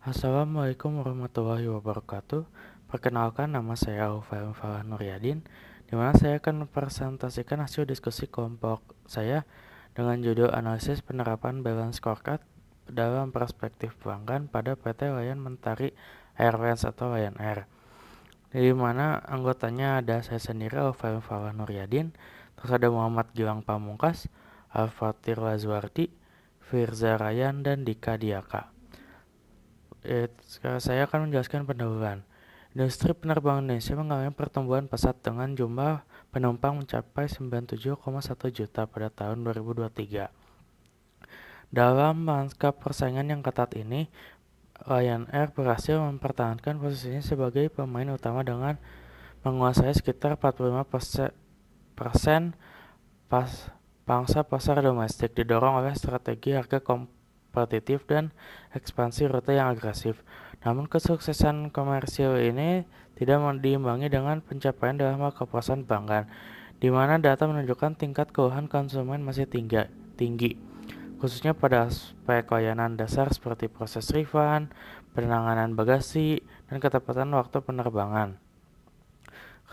Assalamualaikum warahmatullahi wabarakatuh. Perkenalkan, nama saya Aufa Falah Nuryadin, di mana saya akan mempresentasikan hasil diskusi kelompok saya dengan judul Analisis Penerapan Balance Scorecard dalam Perspektif Pelanggan pada PT Lion Mentari Airlines atau Lion Air, di mana anggotanya ada saya sendiri, Aufa Falah Nuryadin, terus ada Muhammad Gilang Pamungkas, Al-Fatir Lazwardi, Firza Ryan, dan Dika Diaka. Sekarang saya akan menjelaskan pendahuluan. Industri penerbangan Indonesia mengalami pertumbuhan pesat dengan jumlah penumpang mencapai 97,1 juta pada tahun 2023. Dalam lanskap persaingan yang ketat ini, Lion Air berhasil mempertahankan posisinya sebagai pemain utama dengan menguasai sekitar 45% pangsa pasar domestik, didorong oleh strategi harga kompetitif dan ekspansi rute yang agresif. Namun kesuksesan komersil ini tidak diimbangi dengan pencapaian dalam hal kepuasan pelanggan, di mana data menunjukkan tingkat keluhan konsumen masih tinggi, khususnya pada aspek layanan dasar seperti proses refund, penanganan bagasi, dan ketepatan waktu penerbangan.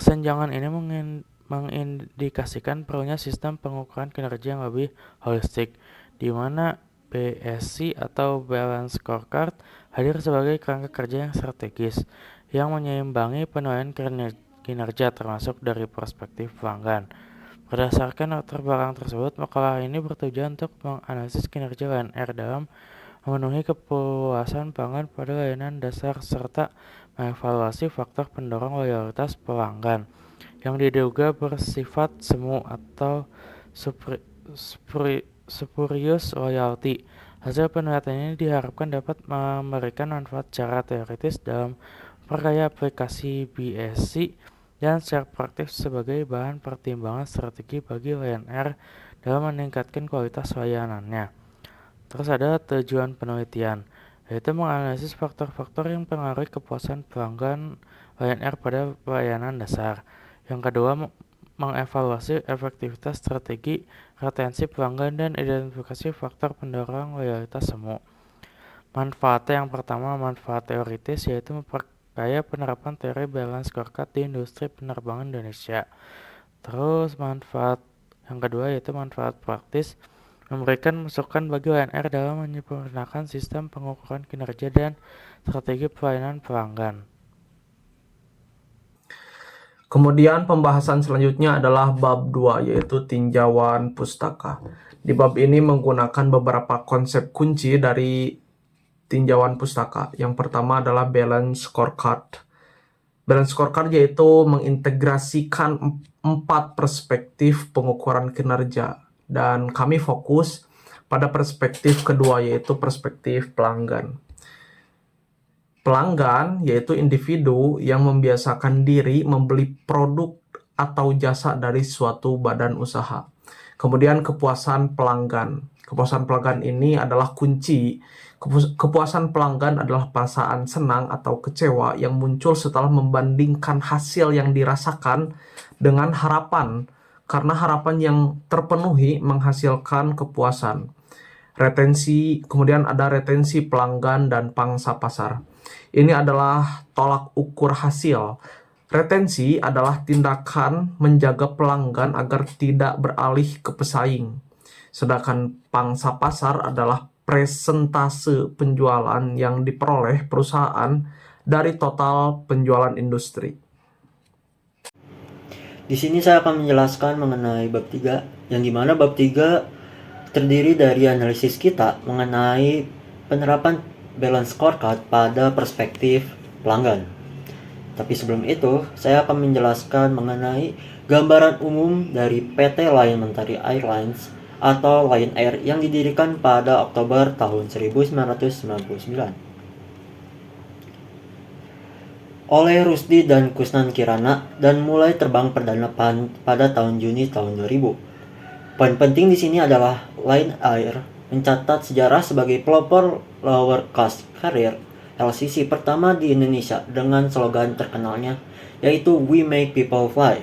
Kesenjangan ini mengindikasikan perlunya sistem pengukuran kinerja yang lebih holistik, di mana BSC atau Balance Scorecard hadir sebagai kerangka kerja yang strategis yang menyeimbangi penilaian kinerja termasuk dari perspektif pelanggan. Berdasarkan latar belakang tersebut, makalah ini bertujuan untuk menganalisis kinerja Lion Air dalam memenuhi kepuasan pelanggan pada layanan dasar serta mengevaluasi faktor pendorong loyalitas pelanggan yang diduga bersifat semu atau spurious loyalty. Hasil penelitian ini diharapkan dapat memberikan manfaat secara teoritis dalam perkaya aplikasi BSC dan secara praktis sebagai bahan pertimbangan strategi bagi Lion Air dalam meningkatkan kualitas layanannya. Terus ada tujuan penelitian, yaitu menganalisis faktor-faktor yang mempengaruhi kepuasan pelanggan Lion Air pada pelayanan dasar. Yang kedua, mengevaluasi efektivitas strategi retensi pelanggan dan identifikasi faktor pendorong loyalitas semu. Manfaatnya yang pertama, manfaat teoritis, yaitu memperkaya penerapan teori balance scorecard di industri penerbangan Indonesia. Terus manfaat yang kedua yaitu manfaat praktis, memberikan masukan bagi Lion Air dalam menyempurnakan sistem pengukuran kinerja dan strategi pelayanan pelanggan. Kemudian pembahasan selanjutnya adalah bab 2, yaitu tinjauan pustaka. Di bab ini menggunakan beberapa konsep kunci dari tinjauan pustaka. Yang pertama adalah balance scorecard. Balance scorecard yaitu mengintegrasikan 4 perspektif pengukuran kinerja. Dan kami fokus pada perspektif kedua, yaitu perspektif pelanggan. Pelanggan yaitu individu yang membiasakan diri membeli produk atau jasa dari suatu badan usaha. Kemudian kepuasan pelanggan. Kepuasan pelanggan ini adalah kunci. Kepuasan pelanggan adalah perasaan senang atau kecewa yang muncul setelah membandingkan hasil yang dirasakan dengan harapan, karena harapan yang terpenuhi menghasilkan kepuasan. Kemudian ada retensi pelanggan dan pangsa pasar. Ini adalah tolak ukur hasil. Retensi adalah tindakan menjaga pelanggan agar tidak beralih ke pesaing. Sedangkan pangsa pasar adalah presentase penjualan yang diperoleh perusahaan dari total penjualan industri. Di sini saya akan menjelaskan mengenai bab 3, yang dimana bab 3 terdiri dari analisis kita mengenai penerapan balance scorecard pada perspektif pelanggan. Tapi sebelum itu, saya akan menjelaskan mengenai gambaran umum dari PT Lion Mentari Airlines atau Lion Air yang didirikan pada Oktober tahun 1999 oleh Rusdi dan Kusnan Kirana dan mulai terbang perdana pada tahun Juni tahun 2000. Poin penting di sini adalah Lion Air mencatat sejarah sebagai pelopor lower cost carrier LCC pertama di Indonesia dengan slogan terkenalnya yaitu We Make People Fly.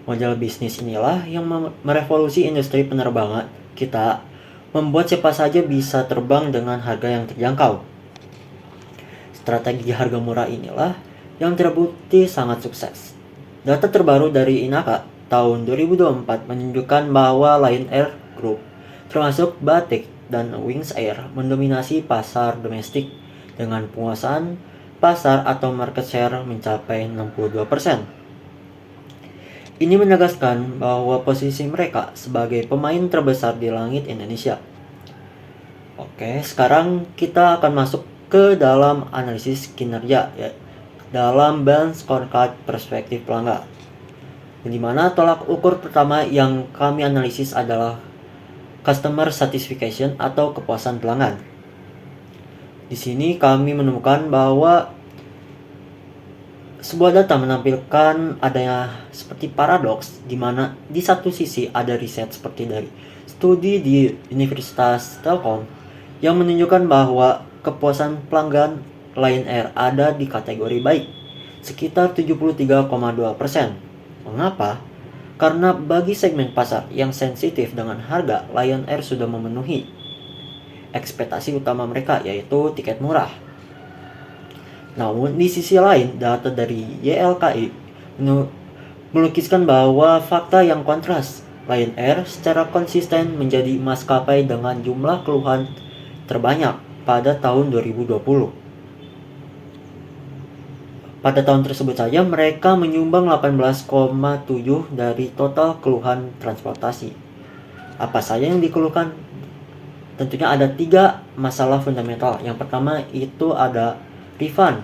Model bisnis inilah yang merevolusi industri penerbangan kita, membuat siapa saja bisa terbang dengan harga yang terjangkau. Strategi harga murah inilah yang terbukti sangat sukses. Data terbaru dari Inaka tahun 2024 menunjukkan bahwa Lion Air Group, termasuk Batik dan Wings Air, mendominasi pasar domestik dengan penguasaan pasar atau market share mencapai 62%. Ini menegaskan bahwa posisi mereka sebagai pemain terbesar di langit Indonesia. Oke, sekarang kita akan masuk ke dalam analisis kinerja ya, dalam balance scorecard perspektif pelanggan. Di mana tolak ukur pertama yang kami analisis adalah customer satisfaction atau kepuasan pelanggan. Di sini kami menemukan bahwa sebuah data menampilkan adanya seperti paradoks, di mana di satu sisi ada riset seperti dari studi di Universitas Telkom yang menunjukkan bahwa kepuasan pelanggan Lion Air ada di kategori baik, sekitar 73,2%. Mengapa? Karena bagi segmen pasar yang sensitif dengan harga, Lion Air sudah memenuhi ekspektasi utama mereka, yaitu tiket murah. Namun di sisi lain, data dari YLKI melukiskan bahwa fakta yang kontras. Lion Air secara konsisten menjadi maskapai dengan jumlah keluhan terbanyak pada tahun 2020. Pada tahun tersebut saja mereka menyumbang 18,7 dari total keluhan transportasi. Apa saja yang dikeluhkan? Tentunya ada 3 masalah fundamental. Yang pertama itu ada refund.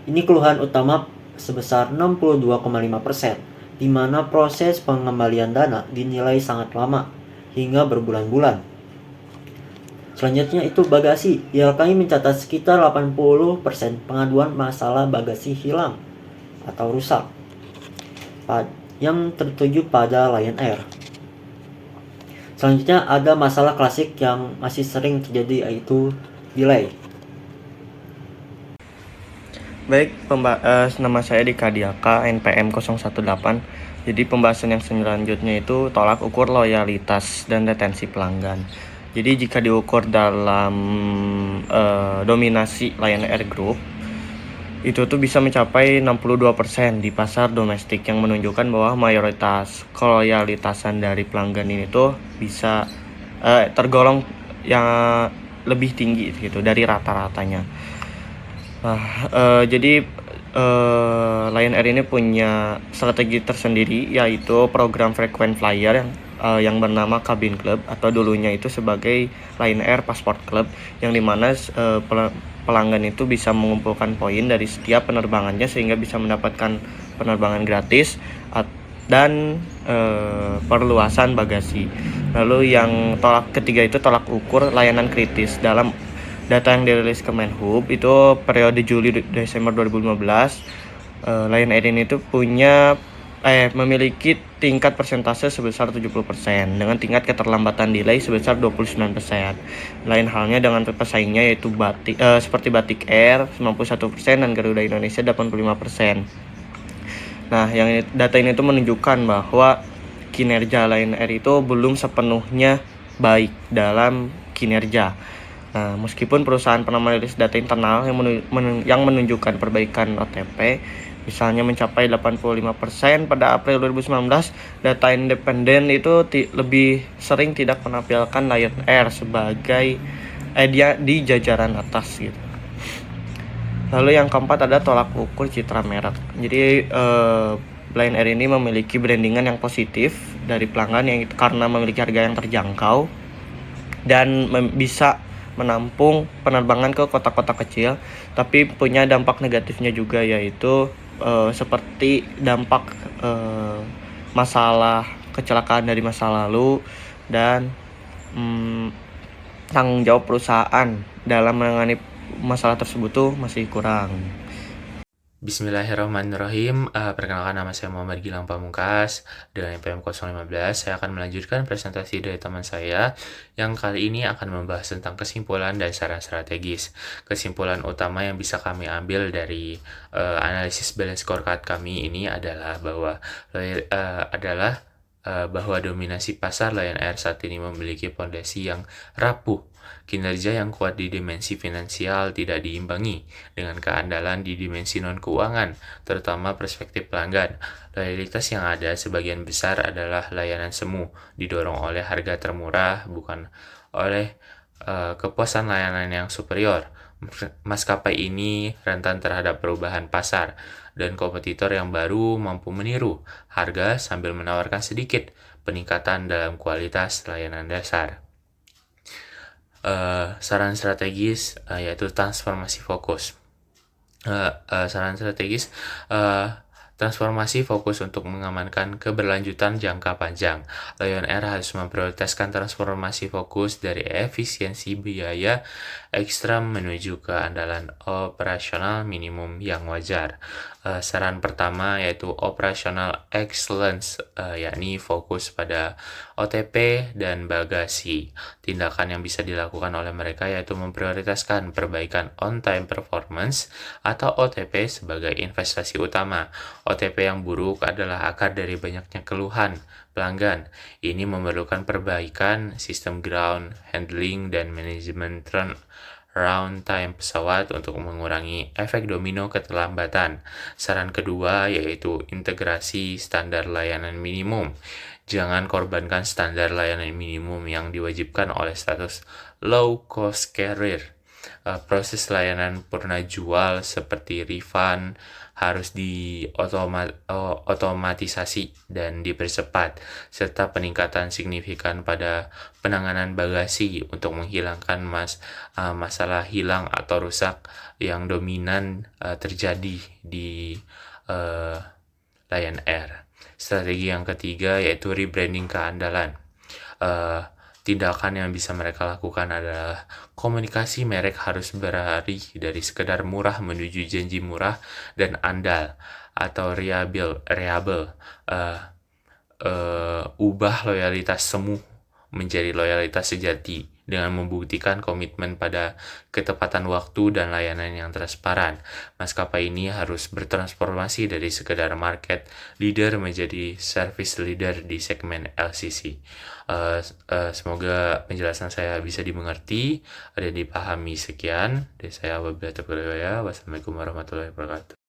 Ini keluhan utama sebesar 62,5%, di mana proses pengembalian dana dinilai sangat lama hingga berbulan-bulan. Selanjutnya itu bagasi. YLKI mencatat sekitar 80% pengaduan masalah bagasi hilang atau rusak yang tertuju pada Lion Air. Selanjutnya ada masalah klasik yang masih sering terjadi, yaitu delay. Baik, nama saya Dika Diaka, NPM 018. Jadi pembahasan yang selanjutnya itu tolak ukur loyalitas dan retensi pelanggan. Jadi jika diukur dalam dominasi Lion Air Group, itu tuh bisa mencapai 62% di pasar domestik, yang menunjukkan bahwa mayoritas keloyalitasan dari pelanggan ini tuh bisa tergolong yang lebih tinggi gitu dari rata-ratanya. Nah, jadi Lion Air ini punya strategi tersendiri, yaitu program frequent flyer yang bernama Cabin Club, atau dulunya itu sebagai Lion Air Passport Club, yang dimana pelanggan itu bisa mengumpulkan poin dari setiap penerbangannya sehingga bisa mendapatkan penerbangan gratis dan perluasan bagasi. Lalu yang ketiga itu tolak ukur layanan kritis. Dalam data yang dirilis Kemenhub itu periode Juli-Desember 2015, Lion Air ini tuh memiliki tingkat persentase sebesar 70% dengan tingkat keterlambatan delay sebesar 29%. Lain halnya dengan pesaingnya yaitu seperti Batik Air 91% dan Garuda Indonesia 85%. Nah, data ini tuh menunjukkan bahwa kinerja Lion Air itu belum sepenuhnya baik dalam kinerja. Nah, meskipun perusahaan pernah merilis data internal yang menunjukkan perbaikan OTP, misalnya mencapai 85% pada April 2019, data independen itu lebih sering tidak menampilkan Lion Air sebagai dia di jajaran atas gitu. Lalu yang keempat ada tolak ukur citra merek. Jadi Lion Air ini memiliki brandingan yang positif dari pelanggan yang karena memiliki harga yang terjangkau dan bisa menampung penerbangan ke kota-kota kecil, tapi punya dampak negatifnya juga, yaitu seperti dampak masalah kecelakaan dari masa lalu dan tanggung jawab perusahaan dalam menangani masalah tersebut tuh masih kurang. Bismillahirrahmanirrahim. Perkenalkan, nama saya Muhammad Gilang Pamungkas dengan NPM 015. Saya akan melanjutkan presentasi dari teman saya yang kali ini akan membahas tentang kesimpulan dan saran strategis. Kesimpulan utama yang bisa kami ambil dari analisis balance scorecard kami ini adalah bahwa dominasi pasar Lion Air saat ini memiliki fondasi yang rapuh Kinerja yang kuat di dimensi finansial tidak diimbangi dengan keandalan di dimensi non-keuangan, terutama perspektif pelanggan. Loyalitas yang ada sebagian besar adalah layanan semu, didorong oleh harga termurah, bukan oleh kepuasan layanan yang superior. Maskapai ini rentan terhadap perubahan pasar, dan kompetitor yang baru mampu meniru harga sambil menawarkan sedikit peningkatan dalam kualitas layanan dasar. Saran strategis yaitu transformasi fokus. Saran strategis transformasi fokus untuk mengamankan keberlanjutan jangka panjang. Lion Air harus memprioritaskan transformasi fokus dari efisiensi biaya ekstrem menuju ke andalan operasional minimum yang wajar. Saran pertama yaitu operational excellence, yakni fokus pada OTP dan bagasi. Tindakan yang bisa dilakukan oleh mereka yaitu memprioritaskan perbaikan on-time performance atau OTP sebagai investasi utama. OTP yang buruk adalah akar dari banyaknya keluhan pelanggan. Ini memerlukan perbaikan sistem ground handling dan manajemen turnaround time pesawat untuk mengurangi efek domino keterlambatan. Saran kedua yaitu integrasi standar layanan minimum. Jangan korbankan standar layanan minimum yang diwajibkan oleh status low cost carrier. Proses layanan purna jual seperti refund harus diotomatisasi dan dipercepat, serta peningkatan signifikan pada penanganan bagasi untuk menghilangkan masalah hilang atau rusak yang dominan terjadi di Lion Air. Strategi yang ketiga yaitu rebranding keandalan. Tindakan yang bisa mereka lakukan adalah komunikasi merek harus berlari dari sekedar murah menuju janji murah dan andal atau reliable. Ubah loyalitas semu menjadi loyalitas sejati dengan membuktikan komitmen pada ketepatan waktu dan layanan yang transparan. Maskapai ini harus bertransformasi dari sekedar market leader menjadi service leader di segmen LCC. Semoga penjelasan saya bisa dimengerti dan dipahami. Sekian dari saya, wabillahi taufiq wal hidayah. Wassalamualaikum warahmatullahi wabarakatuh.